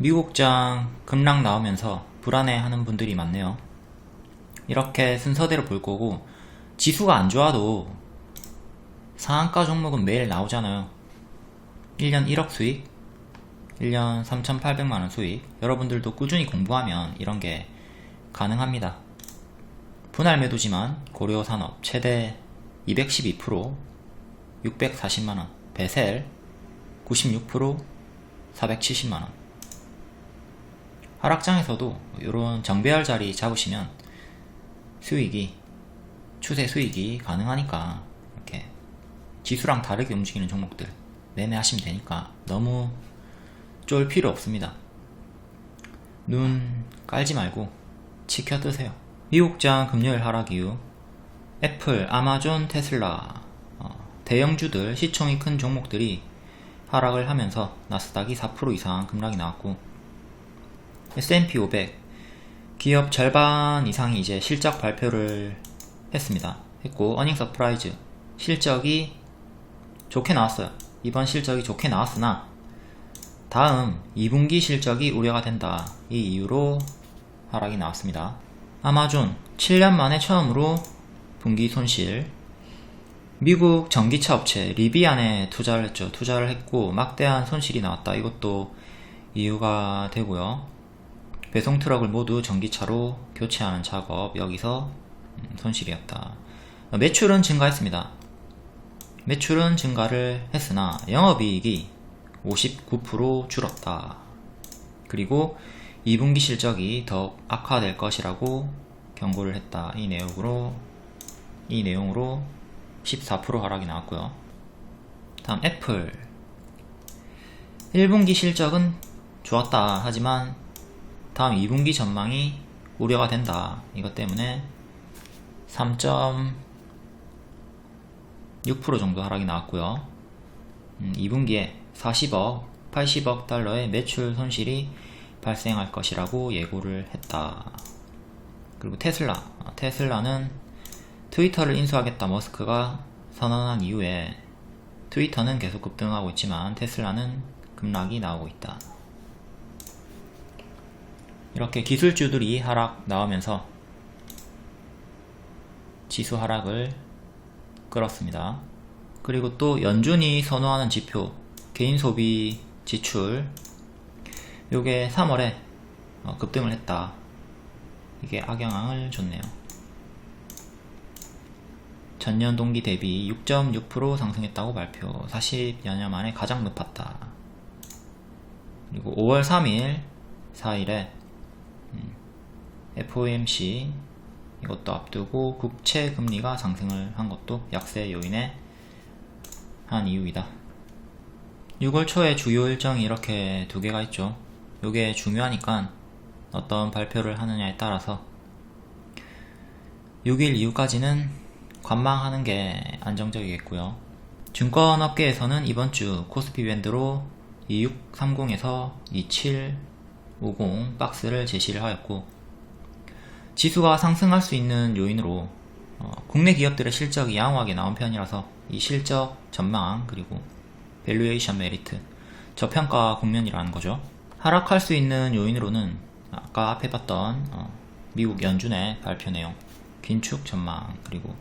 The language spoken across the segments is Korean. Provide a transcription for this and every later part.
미국장 급락 나오면서 불안해하는 분들이 많네요. 이렇게 순서대로 볼 거고, 지수가 안 좋아도 상한가 종목은 매일 나오잖아요. 1년 1억 수익, 1년 3,800만원 수익. 여러분들도 꾸준히 공부하면 이런 게 가능합니다. 분할 매도지만 고려산업 최대 212%, 640만원, 베셀 96%, 470만원. 하락장에서도 이런 정배열 자리 잡으시면 수익이, 추세 수익이 가능하니까 이렇게 지수랑 다르게 움직이는 종목들 매매하시면 되니까 너무 쫄 필요 없습니다. 눈 깔지 말고 지켜 드세요. 미국장 금요일 하락 이후 애플, 아마존, 테슬라 대형주들, 시총이 큰 종목들이 하락을 하면서 나스닥이 4% 이상 급락이 나왔고, S&P 500 기업 절반 이상이 이제 실적 발표를 했고, 어닝 서프라이즈 실적이 좋게 나왔어요. 이번 실적이 좋게 나왔으나 다음 2분기 실적이 우려가 된다. 이 이유로 하락이 나왔습니다. 아마존 7년 만에 처음으로 분기 손실. 미국 전기차 업체 리비안에 투자를 했죠. 투자를 했고 막대한 손실이 나왔다. 이것도 이유가 되고요. 배송 트럭을 모두 전기차로 교체하는 작업, 여기서 손실이었다. 매출은 증가했습니다. 매출은 증가를 했으나 영업이익이 59% 줄었다. 그리고 2분기 실적이 더욱 악화될 것이라고 경고를 했다. 이 내용으로 14% 하락이 나왔고요. 다음 애플 1분기 실적은 좋았다. 하지만 다음 2분기 전망이 우려가 된다. 이것 때문에 3.6% 정도 하락이 나왔고요. 2분기에 40억, 80억 달러의 매출 손실이 발생할 것이라고 예고를 했다. 그리고 테슬라는 트위터를 인수하겠다 머스크가 선언한 이후에 트위터는 계속 급등하고 있지만 테슬라는 급락이 나오고 있다. 이렇게 기술주들이 하락 나오면서 지수 하락을 끌었습니다. 그리고 또 연준이 선호하는 지표 개인 소비 지출, 요게 3월에 급등을 했다. 이게 악영향을 줬네요. 전년 동기 대비 6.6% 상승했다고 발표. 40여 년 만에 가장 높았다. 그리고 5월 4일에 FOMC 이것도 앞두고 국채 금리가 상승을 한 것도 약세 요인의 한 이유이다. 6월 초에 주요 일정이 이렇게 두 개가 있죠. 요게 중요하니까 어떤 발표를 하느냐에 따라서 6일 이후까지는 관망하는 게 안정적이겠고요. 증권업계에서는 이번 주 코스피 밴드로 2630에서 2750 박스를 제시를 하였고, 지수가 상승할 수 있는 요인으로 국내 기업들의 실적이 양호하게 나온 편이라서 이 실적 전망, 그리고 밸류에이션 메리트, 저평가 국면이라는 거죠. 하락할 수 있는 요인으로는 아까 앞에 봤던 미국 연준의 발표 내용, 긴축 전망, 그리고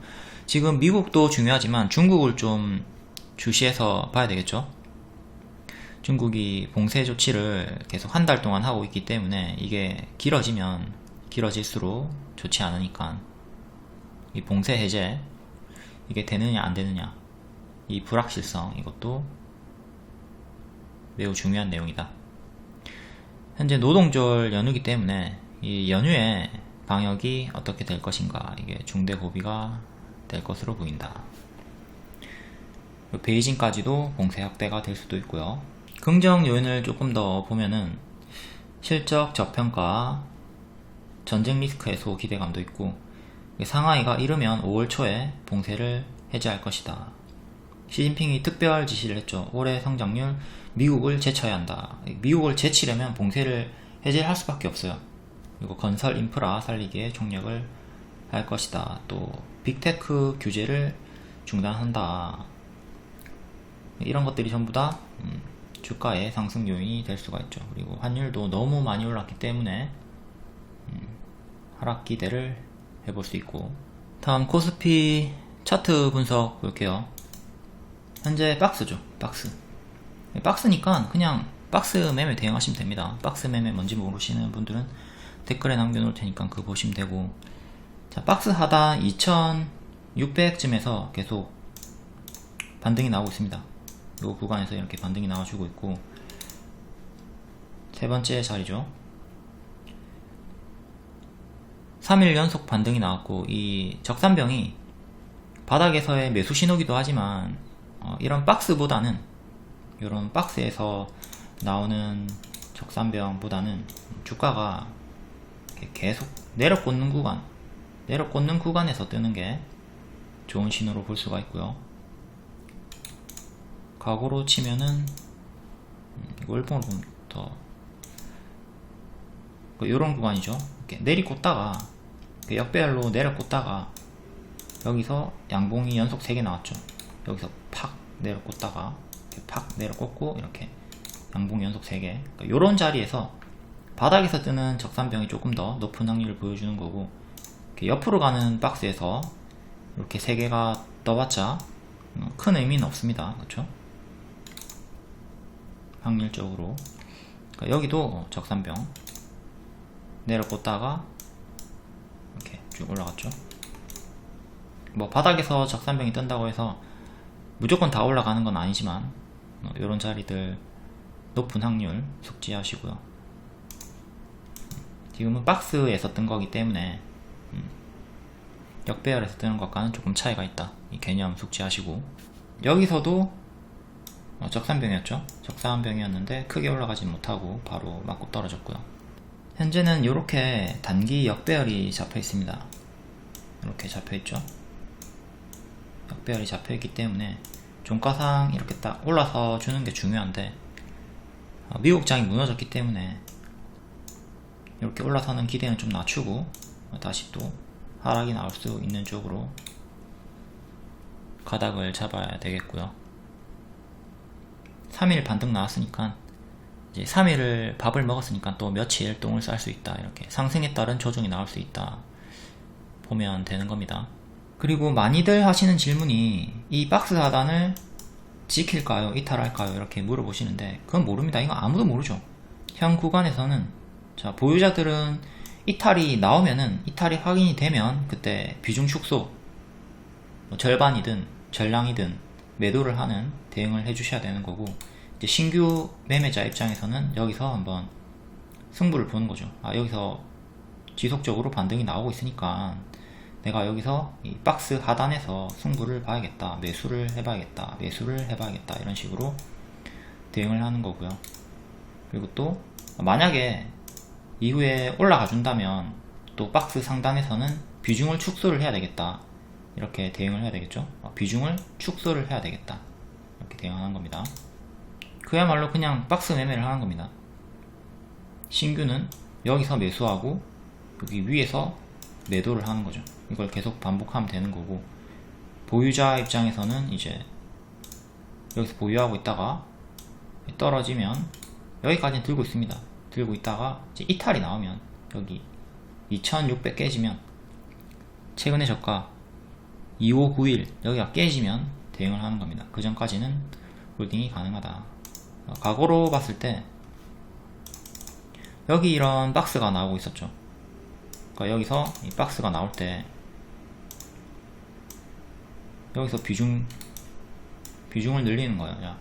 지금 미국도 중요하지만 중국을 좀 주시해서 봐야 되겠죠. 중국이 봉쇄 조치를 계속 한 달 동안 하고 있기 때문에 이게 길어지면 길어질수록 좋지 않으니까 이 봉쇄 해제 이게 되느냐 안 되느냐, 이 불확실성, 이것도 매우 중요한 내용이다. 현재 노동절 연휴이기 때문에 이 연휴에 방역이 어떻게 될 것인가, 이게 중대 고비가 될 것으로 보인다. 베이징까지도 봉쇄 확대가 될 수도 있고요. 긍정 요인을 조금 더 보면은 실적 저평가, 전쟁 리스크 해소 기대감도 있고, 상하이가 이르면 5월 초에 봉쇄를 해제할 것이다. 시진핑이 특별 지시를 했죠. 올해 성장률 미국을 제쳐야 한다. 미국을 제치려면 봉쇄를 해제할 수밖에 없어요. 그리고 건설 인프라 살리기에 총력을 할 것이다. 또 빅테크 규제를 중단한다. 이런 것들이 전부 다 주가의 상승 요인이 될 수가 있죠. 그리고 환율도 너무 많이 올랐기 때문에 하락 기대를 해볼 수 있고, 다음 코스피 차트 분석 볼게요. 현재 박스죠. 박스니까 그냥 박스 매매 대응하시면 됩니다. 박스 매매 뭔지 모르시는 분들은 댓글에 남겨놓을 테니까 그거 보시면 되고, 자, 박스 하단 2600쯤에서 계속 반등이 나오고 있습니다. 이 구간에서 이렇게 반등이 나와주고 있고, 세 번째 자리죠. 3일 연속 반등이 나왔고, 이 적산병이 바닥에서의 매수 신호기도 하지만 이런 박스보다는, 이런 박스에서 나오는 적산병보다는 주가가 계속 내려꽂는 구간에서 뜨는 게 좋은 신호로 볼 수가 있고요. 과거로 치면은 이거 일봉으로 보면 더 이런 구간이죠. 이렇게 내리꽂다가 역배열로 내려꽂다가 여기서 양봉이 연속 3개 나왔죠. 여기서 팍 내려꽂다가 이렇게 팍 내려꽂고 이렇게 양봉이 연속 3개. 이런 자리에서 바닥에서 뜨는 적산병이 조금 더 높은 확률을 보여주는 거고, 이렇게 옆으로 가는 박스에서 이렇게 3개가 떠봤자 큰 의미는 없습니다. 그렇죠? 확률적으로. 여기도 적산병 내려꽂다가 이렇게 쭉 올라갔죠. 뭐 바닥에서 적산병이 뜬다고 해서 무조건 다 올라가는 건 아니지만 이런 자리들 높은 확률 숙지하시고요. 지금은 박스에서 뜬 거기 때문에 역배열에서 뜨는 것과는 조금 차이가 있다. 이 개념 숙지하시고, 여기서도 적산병이었죠. 적산병이었는데 크게 올라가지 못하고 바로 맞고 떨어졌고요. 현재는 이렇게 단기 역배열이 잡혀 있습니다. 이렇게 잡혀 있죠. 역배열이 잡혀 있기 때문에 종가상 이렇게 딱 올라서 주는 게 중요한데, 미국장이 무너졌기 때문에 이렇게 올라서는 기대는 좀 낮추고 다시 또 하락이 나올 수 있는 쪽으로 가닥을 잡아야 되겠고요. 3일 반등 나왔으니까 이제 3일을 밥을 먹었으니까 또 며칠 똥을 쌀 수 있다, 이렇게 상승에 따른 조정이 나올 수 있다 보면 되는 겁니다. 그리고 많이들 하시는 질문이 이 박스 하단을 지킬까요? 이탈할까요? 이렇게 물어보시는데, 그건 모릅니다. 이거 아무도 모르죠. 현 구간에서는, 자, 보유자들은 이탈이 나오면은, 이탈이 확인이 되면 그때 비중 축소, 뭐 절반이든 전량이든 매도를 하는 대응을 해주셔야 되는 거고, 이제 신규 매매자 입장에서는 여기서 한번 승부를 보는 거죠. 여기서 지속적으로 반등이 나오고 있으니까 내가 여기서 이 박스 하단에서 승부를 봐야겠다, 매수를 해봐야겠다, 이런 식으로 대응을 하는 거고요. 그리고 또 만약에 이후에 올라가 준다면 또 박스 상단에서는 비중을 축소를 해야 되겠다, 이렇게 대응을 해야 되겠죠. 비중을 축소를 해야 되겠다, 이렇게 대응하는 겁니다. 그야말로 그냥 박스 매매를 하는 겁니다. 신규는 여기서 매수하고 여기 위에서 매도를 하는 거죠. 이걸 계속 반복하면 되는 거고, 보유자 입장에서는 이제 여기서 보유하고 있다가 떨어지면 여기까지는 들고 있습니다. 들고 있다가 이제 이탈이 나오면 여기 2600 깨지면, 최근의 저가 2591 여기가 깨지면 대응을 하는 겁니다. 그 전까지는 홀딩이 가능하다. 과거로 봤을 때 여기 이런 박스가 나오고 있었죠. 그러니까 여기서 이 박스가 나올 때 여기서 비중을 늘리는 거예요.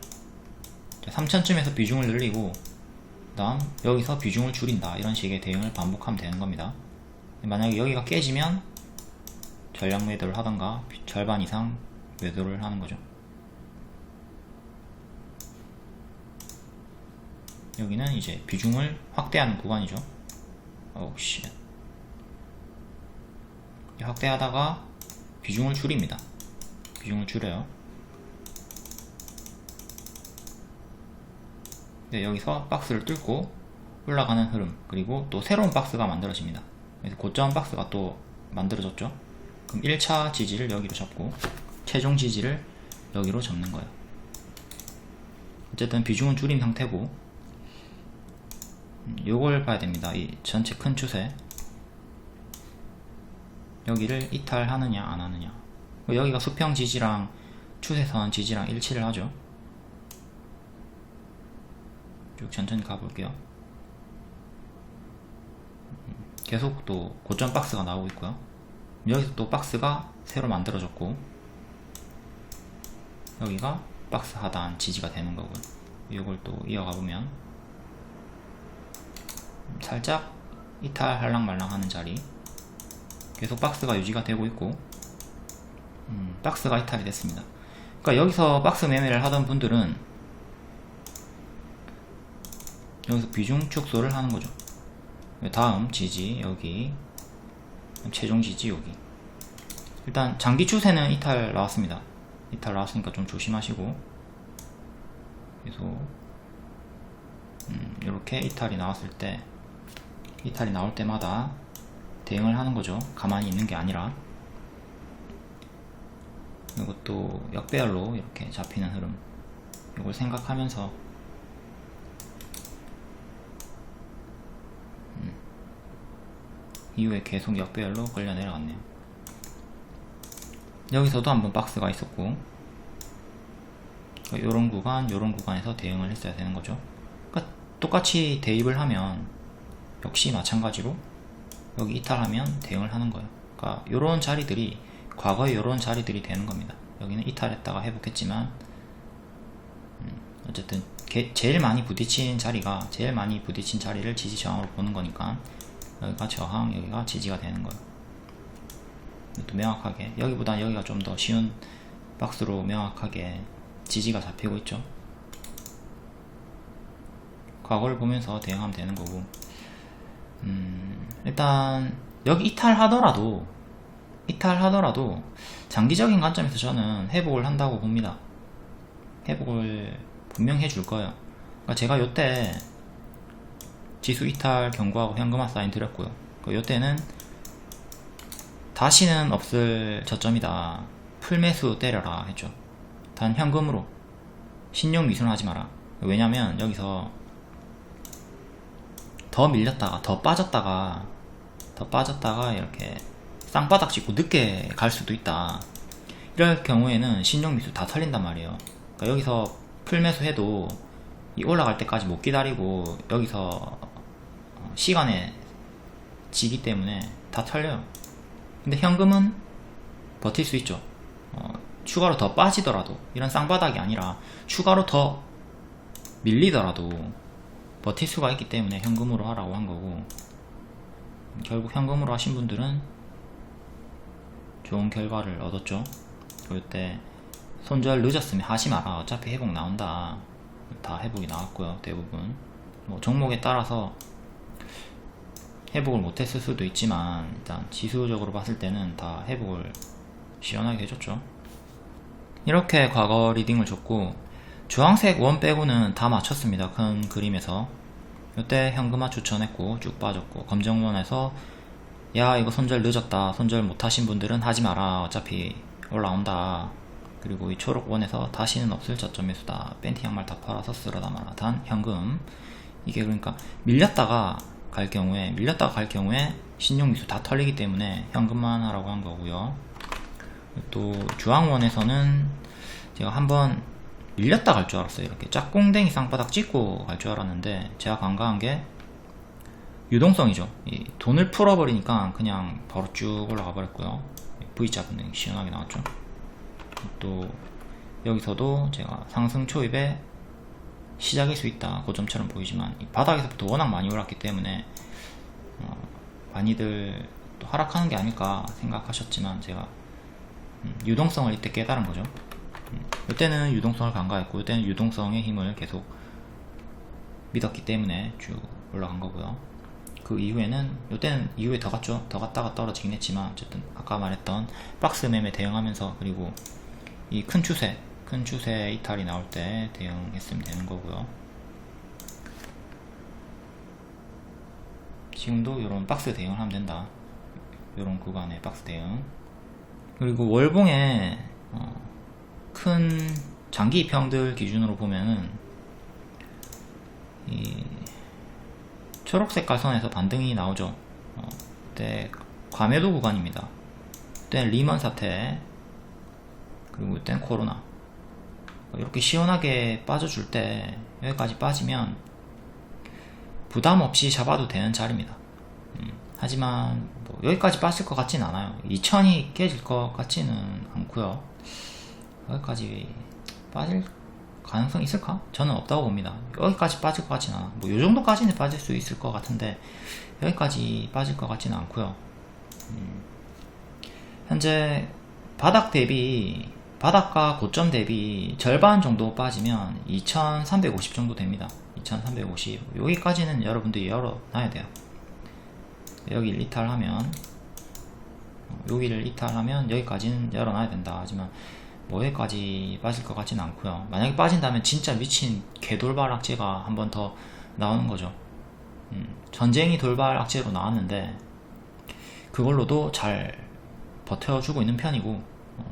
자, 3000쯤에서 비중을 늘리고 그 다음 여기서 비중을 줄인다, 이런 식의 대응을 반복하면 되는 겁니다. 만약에 여기가 깨지면 전량 매도를 하던가 절반 이상 매도를 하는 거죠. 여기는 이제 비중을 확대하는 구간이죠. 확대하다가 비중을 줄입니다. 비중을 줄여요. 네, 여기서 박스를 뚫고 올라가는 흐름, 그리고 또 새로운 박스가 만들어집니다. 그래서 고점 박스가 또 만들어졌죠. 그럼 1차 지지를 여기로 잡고 최종 지지를 여기로 잡는 거예요. 어쨌든 비중은 줄인 상태고, 요걸 봐야 됩니다. 이 전체 큰 추세, 여기를 이탈하느냐 안 하느냐. 여기가 수평 지지랑 추세선 지지랑 일치를 하죠. 쭉 천천히 가볼게요. 계속 또 고점 박스가 나오고 있고요. 여기서 또 박스가 새로 만들어졌고, 여기가 박스 하단 지지가 되는 거고요. 이걸 또 이어가 보면 살짝 이탈 할랑말랑 하는 자리, 계속 박스가 유지가 되고 있고, 박스가 이탈이 됐습니다. 그러니까 여기서 박스 매매를 하던 분들은 여기서 비중 축소를 하는 거죠. 다음 지지 여기, 최종 지지 여기. 일단 장기 추세는 이탈 나왔습니다. 이탈 나왔으니까 좀 조심하시고, 계속 이렇게 이탈이 나왔을 때, 이탈이 나올 때마다 대응을 하는 거죠. 가만히 있는 게 아니라. 이것도 역배열로 이렇게 잡히는 흐름, 이걸 생각하면서 이후에 계속 역배열로 걸려 내려갔네요. 여기서도 한번 박스가 있었고, 요런 구간, 요런 구간에서 대응을 했어야 되는 거죠. 그러니까 똑같이 대입을 하면 역시 마찬가지로 여기 이탈하면 대응을 하는 거예요. 그러니까 요런 자리들이 과거에 요런 자리들이 되는 겁니다. 여기는 이탈했다가 회복했지만, 어쨌든 제일 많이 부딪힌 자리가, 제일 많이 부딪힌 자리를 지지 저항으로 보는 거니까 여기가 저항, 여기가 지지가 되는 거예요. 또 명확하게, 여기보다 여기가 좀 더 쉬운 박스로 명확하게 지지가 잡히고 있죠. 과거를 보면서 대응하면 되는 거고, 일단 여기 이탈하더라도 장기적인 관점에서 저는 회복을 한다고 봅니다. 회복을 분명 해줄 거예요. 그러니까 제가 요때 지수 이탈 경고하고 현금화 사인 드렸고요. 요때는 다시는 없을 저점이다, 풀매수 때려라 했죠. 단 현금으로, 신용 미수는 하지 마라. 왜냐면 여기서 더 밀렸다가 더 빠졌다가 이렇게 쌍바닥 찍고 늦게 갈 수도 있다. 이럴 경우에는 신용 미수 다 털린단 말이에요. 그러니까 여기서 풀매수 해도 이 올라갈 때까지 못 기다리고 여기서 시간에 지기 때문에 다 털려요. 근데 현금은 버틸 수 있죠. 추가로 더 빠지더라도, 이런 쌍바닥이 아니라 추가로 더 밀리더라도 버틸 수가 있기 때문에 현금으로 하라고 한 거고, 결국 현금으로 하신 분들은 좋은 결과를 얻었죠. 그때 손절 늦었으면 하지 마라, 어차피 회복 나온다. 다 회복이 나왔고요. 대부분 뭐 종목에 따라서 회복을 못했을 수도 있지만, 일단 지수적으로 봤을 때는 다 회복을 시원하게 해줬죠. 이렇게 과거 리딩을 줬고, 주황색 원 빼고는 다 맞췄습니다. 큰 그림에서. 이때 현금화 추천했고 쭉 빠졌고, 검정원에서 야 이거 손절 늦었다, 손절 못하신 분들은 하지 마라, 어차피 올라온다. 그리고 이 초록원에서 다시는 없을 저점 매수다, 팬티 양말 다 팔아서 쓸어다 마라, 단 현금. 이게 그러니까 밀렸다가 갈 경우에 신용 미수 다 털리기 때문에 현금만 하라고 한 거고요. 또 주황원에서는 제가 한번 밀렸다 갈 줄 알았어요. 이렇게 짝꿍댕이 쌍바닥 찍고 갈 줄 알았는데, 제가 간과한 게 유동성이죠. 이 돈을 풀어버리니까 그냥 바로 쭉 올라가 버렸고요. V자 분등이 시원하게 나왔죠. 또 여기서도 제가 상승 초입에 시작일 수 있다, 고점처럼 보이지만 이 바닥에서부터 워낙 많이 올랐기 때문에 많이들 또 하락하는 게 아닐까 생각하셨지만, 제가 유동성을 이때 깨달은 거죠. 이때는 유동성을 간과했고, 이때는 유동성의 힘을 계속 믿었기 때문에 쭉 올라간 거고요. 그 이후에는, 이때는 이후에 더 갔죠. 더 갔다가 떨어지긴 했지만, 어쨌든 아까 말했던 박스 매매 대응하면서, 그리고 이 큰 추세 이탈이 나올 때 대응했으면 되는 거고요. 지금도 이런 박스 대응을 하면 된다. 이런 구간의 박스 대응. 그리고 월봉에 큰 장기 입형들 기준으로 보면은 이 초록 색깔 선에서 반등이 나오죠. 그때 과매도 구간입니다. 그때 리먼 사태, 그리고 그땐 코로나. 이렇게 시원하게 빠져줄 때 여기까지 빠지면 부담 없이 잡아도 되는 자리입니다. 하지만 뭐 여기까지 빠질 것 같진 않아요. 2000이 깨질 것 같지는 않고요. 여기까지 빠질 가능성이 있을까? 저는 없다고 봅니다. 여기까지 빠질 것 같진 않아. 뭐 요정도까지는 빠질 수 있을 것 같은데 여기까지 빠질 것 같지는 않고요. 현재 바닥과 고점 대비 절반 정도 빠지면 2350 정도 됩니다. 2350. 여기까지는 여러분들이 열어놔야 돼요. 여기를 이탈하면, 여기를 이탈하면 여기까지는 열어놔야 된다. 하지만 뭐 여기까지 빠질 것 같지는 않고요. 만약에 빠진다면 진짜 미친 개돌발 악재가 한 번 더 나오는 거죠. 전쟁이 돌발 악재로 나왔는데 그걸로도 잘 버텨주고 있는 편이고,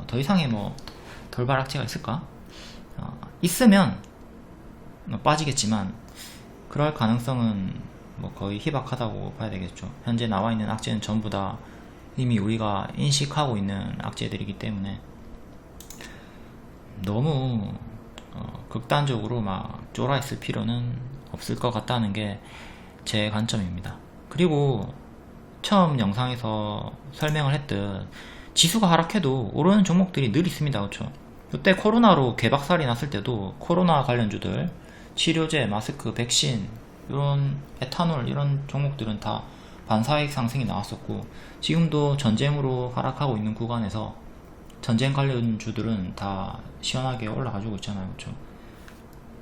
더 이상의 뭐 돌발 악재가 있을까? 있으면 빠지겠지만 그럴 가능성은 뭐 거의 희박하다고 봐야 되겠죠. 현재 나와 있는 악재는 전부 다 이미 우리가 인식하고 있는 악재들이기 때문에 너무 극단적으로 막 쫄아 있을 필요는 없을 것 같다는 게 제 관점입니다. 그리고 처음 영상에서 설명을 했듯 지수가 하락해도 오르는 종목들이 늘 있습니다. 그렇죠? 이때 코로나로 개박살이 났을 때도 코로나 관련주들, 치료제, 마스크, 백신, 이런 에탄올 이런 종목들은 다 반사익 상승이 나왔었고, 지금도 전쟁으로 하락하고 있는 구간에서 전쟁 관련주들은 다 시원하게 올라가지고 있잖아요. 그렇죠?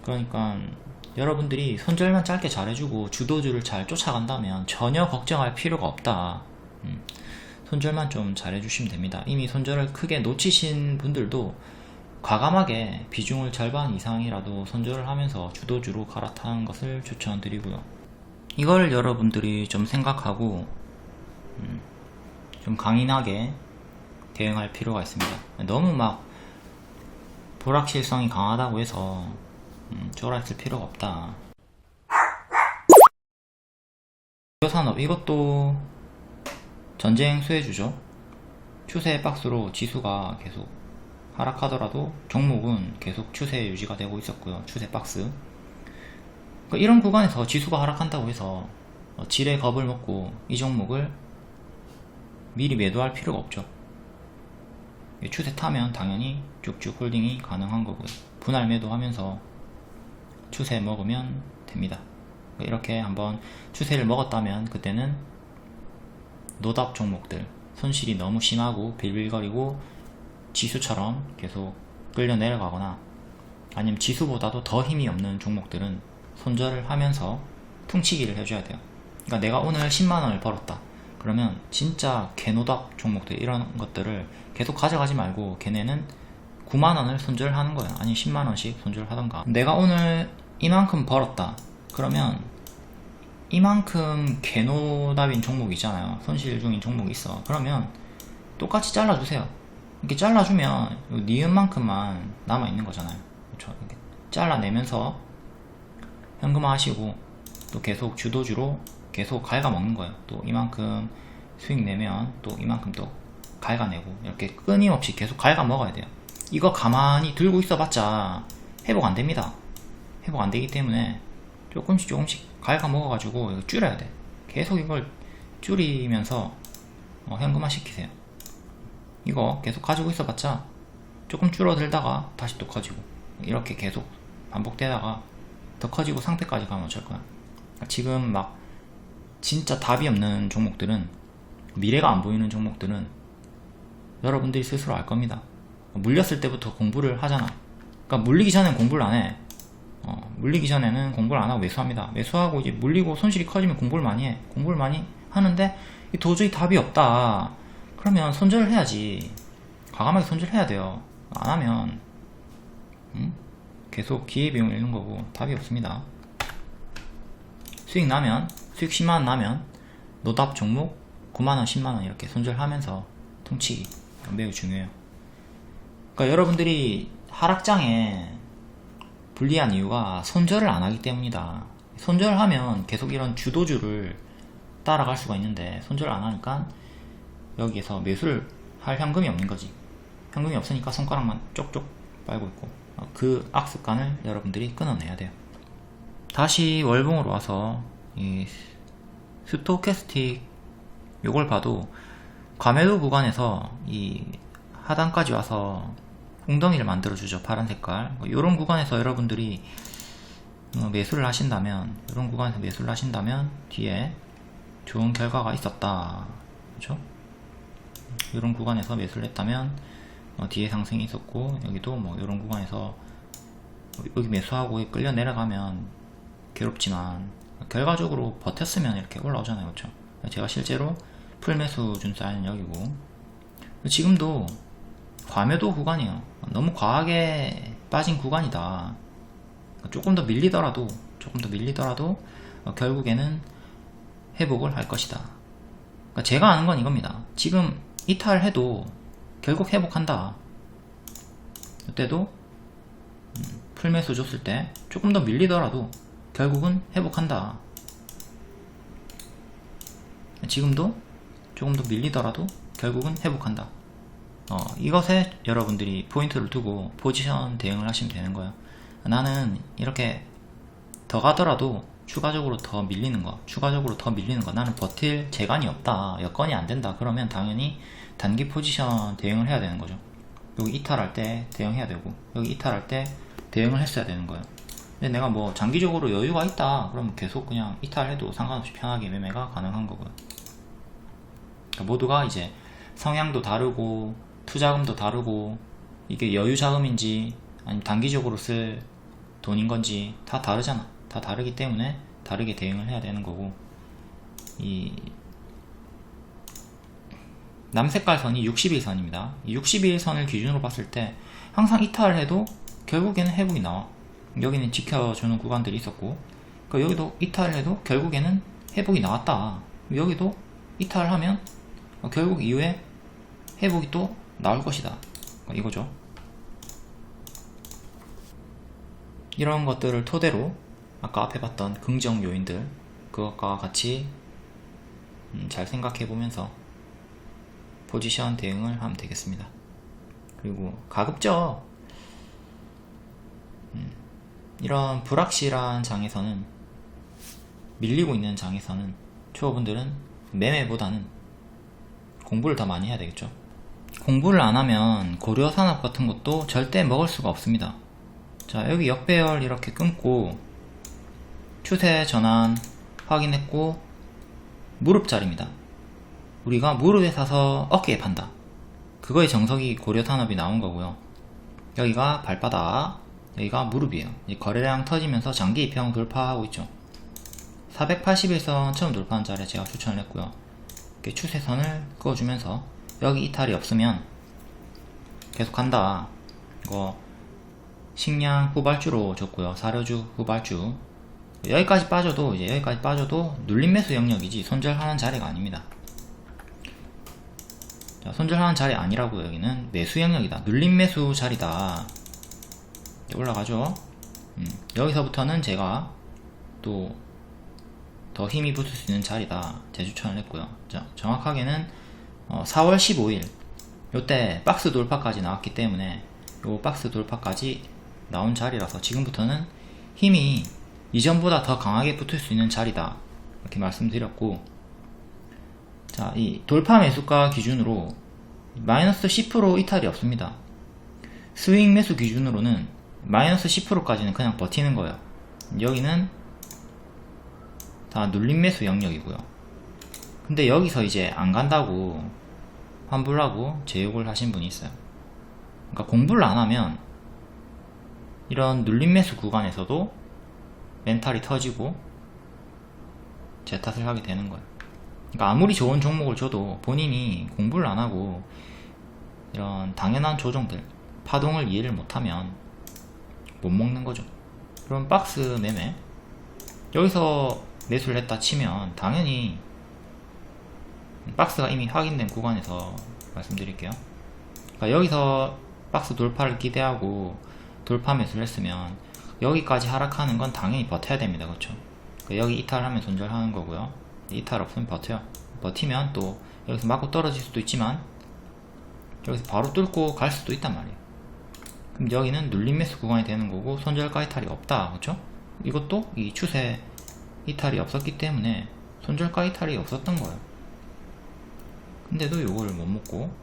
그러니까 여러분들이 손절만 짧게 잘해주고 주도주를 잘 쫓아간다면 전혀 걱정할 필요가 없다. 손절만 좀 잘해주시면 됩니다. 이미 손절을 크게 놓치신 분들도 과감하게 비중을 절반 이상이라도 손절을 하면서 주도주로 갈아타는 것을 추천드리고요. 이걸 여러분들이 좀 생각하고 좀 강인하게 대응할 필요가 있습니다. 너무 막 불확실성이 강하다고 해서 쫄아있을 필요가 없다. 산업, 이것도 전쟁 수혜주죠. 추세 박스로 지수가 계속 하락하더라도 종목은 계속 추세 유지가 되고 있었고요. 추세 박스. 그러니까 이런 구간에서 지수가 하락한다고 해서 지레 겁을 먹고 이 종목을 미리 매도할 필요가 없죠. 추세 타면 당연히 쭉쭉 홀딩이 가능한 거고요. 분할 매도하면서 추세 먹으면 됩니다. 이렇게 한번 추세를 먹었다면 그때는 노답 종목들, 손실이 너무 심하고 빌빌거리고 지수처럼 계속 끌려 내려가거나 아니면 지수보다도 더 힘이 없는 종목들은 손절을 하면서 퉁치기를 해줘야 돼요. 그러니까 내가 오늘 10만원을 벌었다. 그러면 진짜 개노답 종목들 이런 것들을 계속 가져가지 말고 걔네는 9만원을 손절하는 거예요. 아니 10만원씩 손절하던가. 내가 오늘 이만큼 벌었다. 그러면 이만큼 개노답인 종목이 있잖아요. 손실 중인 종목이 있어. 그러면 똑같이 잘라주세요. 이렇게 잘라주면 니은만큼만 남아있는 거잖아요. 그렇죠? 이렇게 잘라내면서 현금화 하시고 또 계속 주도주로 계속 갉아먹는 거예요. 또 이만큼 수익 내면 또 이만큼 또 갉아내고 이렇게 끊임없이 계속 갉아먹어야 돼요. 이거 가만히 들고 있어봤자 회복 안됩니다. 회복 안되기 때문에 조금씩 갉아먹어가지고 이거 줄여야 돼. 계속 이걸 줄이면서 현금화 시키세요. 이거 계속 가지고 있어봤자 조금 줄어들다가 다시 또 커지고 이렇게 계속 반복되다가 더 커지고 상태까지 가면 어쩔 거야. 지금 막 진짜 답이 없는 종목들은, 미래가 안 보이는 종목들은 여러분들이 스스로 알 겁니다. 물렸을 때부터 공부를 하잖아. 그러니까 물리기 전엔 공부를 안 해. 물리기 전에는 공부를 안 하고 매수합니다. 매수하고 이제 물리고 손실이 커지면 공부를 많이 해. 공부를 많이 하는데 도저히 답이 없다. 그러면 손절을 해야지. 과감하게 손절해야 돼요. 안 하면 계속 기회비용 잃는 거고 답이 없습니다. 수익 나면, 수익 10만원 나면 노답 종목 9만원, 10만원 이렇게 손절하면서 퉁치기 매우 중요해요. 그러니까 여러분들이 하락장에 불리한 이유가 손절을 안 하기 때문이다. 손절하면 계속 이런 주도주를 따라갈 수가 있는데 손절 안 하니까 여기에서 매수를 할 현금이 없는 거지. 현금이 없으니까 손가락만 쪽쪽 빨고 있고, 그 악습관을 여러분들이 끊어내야 돼요. 다시 월봉으로 와서 이 스토캐스틱 요걸 봐도 과매도 구간에서 이 하단까지 와서 웅덩이를 만들어 주죠. 파란 색깔. 요런 구간에서 여러분들이 매수를 하신다면, 이런 구간에서 매수를 하신다면 뒤에 좋은 결과가 있었다. 그렇죠? 이런 구간에서 매수를 했다면 뒤에 상승이 있었고, 여기도 뭐 이런 구간에서 여기 매수하고 끌려 내려가면 괴롭지만 결과적으로 버텼으면 이렇게 올라오잖아요. 그렇죠? 제가 실제로 풀매수 준 사인은 여기고, 지금도 과매도 구간이에요. 너무 과하게 빠진 구간이다. 조금 더 밀리더라도 결국에는 회복을 할 것이다. 그러니까 제가 아는 건 이겁니다. 지금 이탈해도 결국 회복한다. 이때도 풀매수 줬을 때 조금 더 밀리더라도 결국은 회복한다. 지금도 조금 더 밀리더라도 결국은 회복한다. 이것에 여러분들이 포인트를 두고 포지션 대응을 하시면 되는 거예요. 나는 이렇게 더 가더라도 추가적으로 더 밀리는 거 나는 버틸 재간이 없다, 여건이 안 된다, 그러면 당연히 단기 포지션 대응을 해야 되는 거죠. 여기 이탈할 때 대응해야 되고, 여기 이탈할 때 대응을 했어야 되는 거예요. 근데 내가 뭐 장기적으로 여유가 있다 그러면 계속 그냥 이탈해도 상관없이 편하게 매매가 가능한 거고요. 그러니까 모두가 이제 성향도 다르고 투자금도 다르고, 이게 여유 자금인지 아니면 단기적으로 쓸 돈인 건지 다 다르잖아. 다 다르기 때문에 다르게 대응을 해야 되는 거고, 이 남색깔 선이 60일선입니다. 이 60일선을 기준으로 봤을 때 항상 이탈을 해도 결국에는 회복이 나와. 여기는 지켜주는 구간들이 있었고, 그러니까 여기도 이탈을 해도 결국에는 회복이 나왔다. 여기도 이탈을 하면 결국 이후에 회복이 또 나올 것이다. 이거죠. 이런 것들을 토대로 아까 앞에 봤던 긍정 요인들, 그것과 같이 잘 생각해 보면서 포지션 대응을 하면 되겠습니다. 그리고 가급적 이런 불확실한 장에서는, 밀리고 있는 장에서는 초보분들은 매매보다는 공부를 더 많이 해야 되겠죠. 공부를 안 하면 고려산업 같은 것도 절대 먹을 수가 없습니다. 자, 여기 역배열 이렇게 끊고 추세 전환 확인했고 무릎자리입니다. 우리가 무릎에 사서 어깨에 판다. 그거의 정석이 고려산업이 나온 거고요. 여기가 발바닥, 여기가 무릎이에요. 이 거래량 터지면서 장기 이평 돌파하고 있죠. 481선 처음 돌파한 자리에 제가 추천을 했고요. 이렇게 추세선을 그어주면서 여기 이탈이 없으면 계속 간다. 이거 식량 후발주로 줬고요. 사료주 후발주. 여기까지 빠져도 눌림 매수 영역이지 손절하는 자리가 아닙니다. 자, 손절하는 자리 아니라고. 여기는 매수 영역이다. 눌림 매수 자리다. 올라가죠. 여기서부터는 제가 또 더 힘이 붙을 수 있는 자리다 재추천을 했고요. 자, 정확하게는 4월 15일 요때 박스 돌파까지 나왔기 때문에 요 박스 돌파까지 나온 자리라서 지금부터는 힘이 이전보다 더 강하게 붙을 수 있는 자리다 이렇게 말씀드렸고, 자, 이 돌파 매수가 기준으로 마이너스 10% 이탈이 없습니다. 스윙 매수 기준으로는 마이너스 10%까지는 그냥 버티는 거예요. 여기는 다 눌림 매수 영역이고요. 근데 여기서 이제 안 간다고 환불하고 제욕을 하신 분이 있어요. 그러니까 공부를 안 하면 이런 눌림 매수 구간에서도 멘탈이 터지고 제 탓을 하게 되는 거예요. 그러니까 아무리 좋은 종목을 줘도 본인이 공부를 안 하고 이런 당연한 조정들, 파동을 이해를 못하면 못 먹는 거죠. 그럼 박스 매매, 여기서 매수를 했다 치면 당연히 박스가 이미 확인된 구간에서 말씀드릴게요. 그러니까 여기서 박스 돌파를 기대하고 돌파 매수를 했으면 여기까지 하락하는 건 당연히 버텨야 됩니다. 그렇죠? 여기 이탈하면 손절하는 거고요. 이탈 없으면 버텨요. 버티면 또 여기서 맞고 떨어질 수도 있지만 여기서 바로 뚫고 갈 수도 있단 말이에요. 그럼 여기는 눌림 매수 구간이 되는 거고 손절가 이탈이 없다, 그렇죠? 이것도 이 추세 이탈이 없었기 때문에 손절가 이탈이 없었던 거예요. 근데도 요거를 못 먹고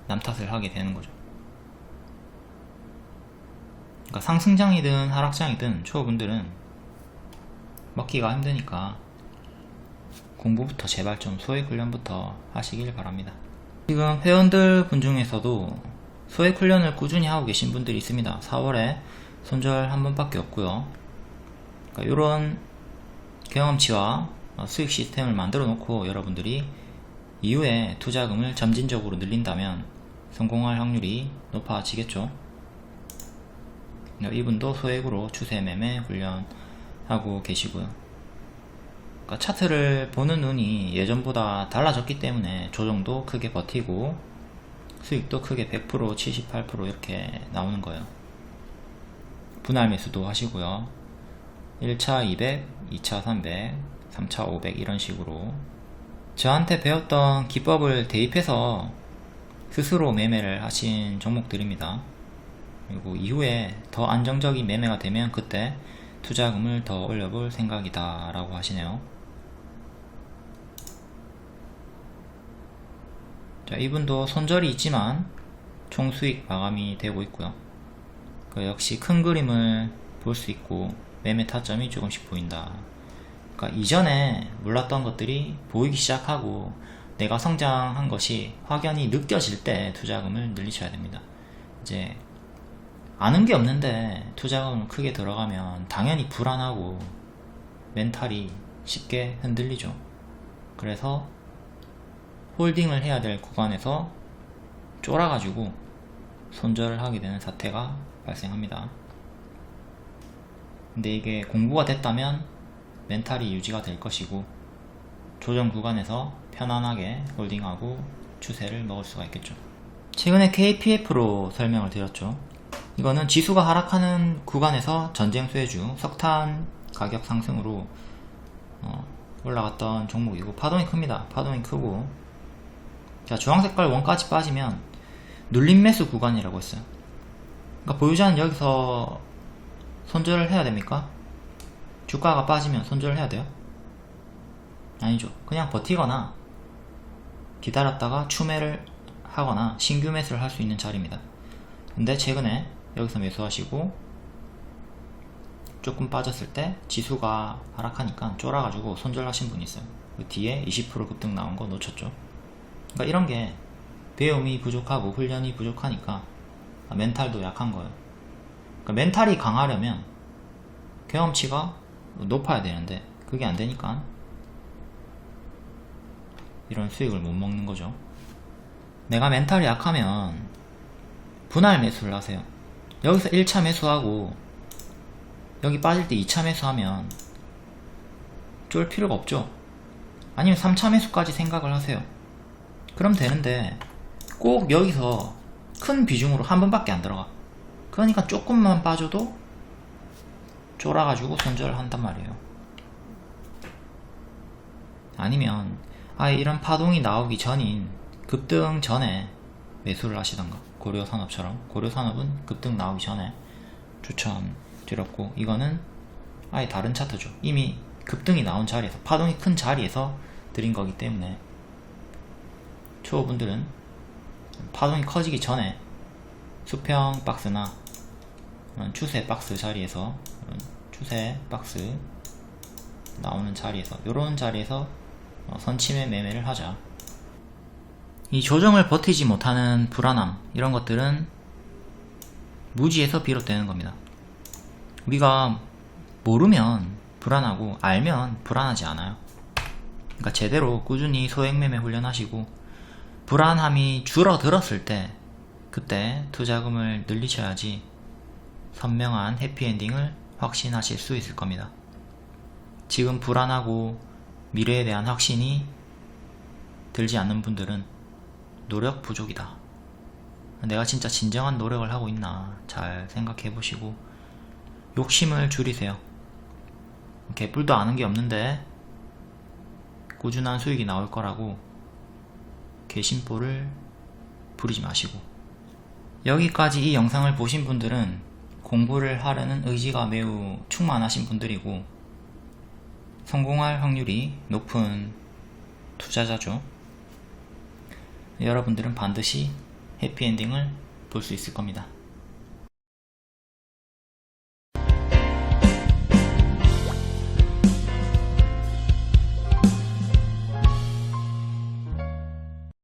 남 탓을 하게 되는 거죠. 그러니까 상승장이든 하락장이든 초보분들은 먹기가 힘드니까 공부부터 제발 좀 소액 훈련부터 하시길 바랍니다. 지금 회원들 분 중에서도 소액 훈련을 꾸준히 하고 계신 분들이 있습니다. 4월에 손절 한 번밖에 없고요. 그러니까 이런 경험치와 수익 시스템을 만들어 놓고 여러분들이 이후에 투자금을 점진적으로 늘린다면 성공할 확률이 높아지겠죠. 이분도 소액으로 추세 매매 훈련하고 계시고요. 그러니까 차트를 보는 눈이 예전보다 달라졌기 때문에 조정도 크게 버티고 수익도 크게 100%, 78% 이렇게 나오는 거예요. 분할 매수도 하시고요. 1차 200, 2차 300, 3차 500 이런 식으로 저한테 배웠던 기법을 대입해서 스스로 매매를 하신 종목들입니다. 그리고 이후에 더 안정적인 매매가 되면 그때 투자금을 더 올려볼 생각이다 라고 하시네요. 자, 이분도 손절이 있지만 총수익 마감이 되고 있고요. 역시 큰 그림을 볼 수 있고 매매 타점이 조금씩 보인다. 그러니까 이전에 몰랐던 것들이 보이기 시작하고 내가 성장한 것이 확연히 느껴질 때 투자금을 늘리셔야 됩니다. 이제 아는 게 없는데 투자금을 크게 들어가면 당연히 불안하고 멘탈이 쉽게 흔들리죠. 그래서 홀딩을 해야 될 구간에서 쫄아가지고 손절을 하게 되는 사태가 발생합니다. 근데 이게 공부가 됐다면 멘탈이 유지가 될 것이고 조정 구간에서 편안하게 홀딩하고 추세를 먹을 수가 있겠죠. 최근에 KPF로 설명을 드렸죠. 이거는 지수가 하락하는 구간에서 전쟁 쇠주, 석탄 가격 상승으로 올라갔던 종목이고 파동이 큽니다. 파동이 크고 자, 주황색깔 원까지 빠지면 눌림 매수 구간이라고 했어요. 그러니까 보유자는 여기서 손절을 해야 됩니까? 주가가 빠지면 손절을 해야 돼요? 아니죠. 그냥 버티거나 기다렸다가 추매를 하거나 신규 매수를 할 수 있는 자리입니다. 근데 최근에 여기서 매수하시고 조금 빠졌을 때 지수가 하락하니까 쫄아가지고 손절하신 분이 있어요. 그 뒤에 20% 급등 나온 거 놓쳤죠. 그러니까 이런 게 배움이 부족하고 훈련이 부족하니까 멘탈도 약한 거예요. 그러니까 멘탈이 강하려면 경험치가 높아야 되는데 그게 안 되니까 이런 수익을 못 먹는 거죠. 내가 멘탈이 약하면 분할 매수를 하세요. 여기서 1차 매수하고 여기 빠질 때 2차 매수하면 쫄 필요가 없죠. 아니면 3차 매수까지 생각을 하세요. 그럼 되는데 꼭 여기서 큰 비중으로 한 번밖에 안 들어가. 그러니까 조금만 빠져도 쫄아가지고 손절을 한단 말이에요. 아니면 아예 이런 파동이 나오기 전인 급등 전에 매수를 하시던가. 고려산업처럼. 고려산업은 급등 나오기 전에 추천드렸고 이거는 아예 다른 차트죠. 이미 급등이 나온 자리에서 파동이 큰 자리에서 드린 거기 때문에 초보분들은 파동이 커지기 전에 수평 박스나 추세 박스 자리에서 추세 박스 나오는 자리에서 요런 자리에서 선침의 매매를 하자. 이 조정을 버티지 못하는 불안함 이런 것들은 무지에서 비롯되는 겁니다. 우리가 모르면 불안하고 알면 불안하지 않아요. 그러니까 제대로 꾸준히 소액 매매 훈련하시고 불안함이 줄어들었을 때 그때 투자금을 늘리셔야지 선명한 해피엔딩을 확신하실 수 있을 겁니다. 지금 불안하고 미래에 대한 확신이 들지 않는 분들은 노력 부족이다. 내가 진짜 진정한 노력을 하고 있나 잘 생각해 보시고 욕심을 줄이세요. 개뿔도 아는 게 없는데 꾸준한 수익이 나올 거라고 개심보를 부리지 마시고, 여기까지 이 영상을 보신 분들은 공부를 하려는 의지가 매우 충만하신 분들이고 성공할 확률이 높은 투자자죠. 여러분들은 반드시 해피엔딩을 볼 수 있을 겁니다.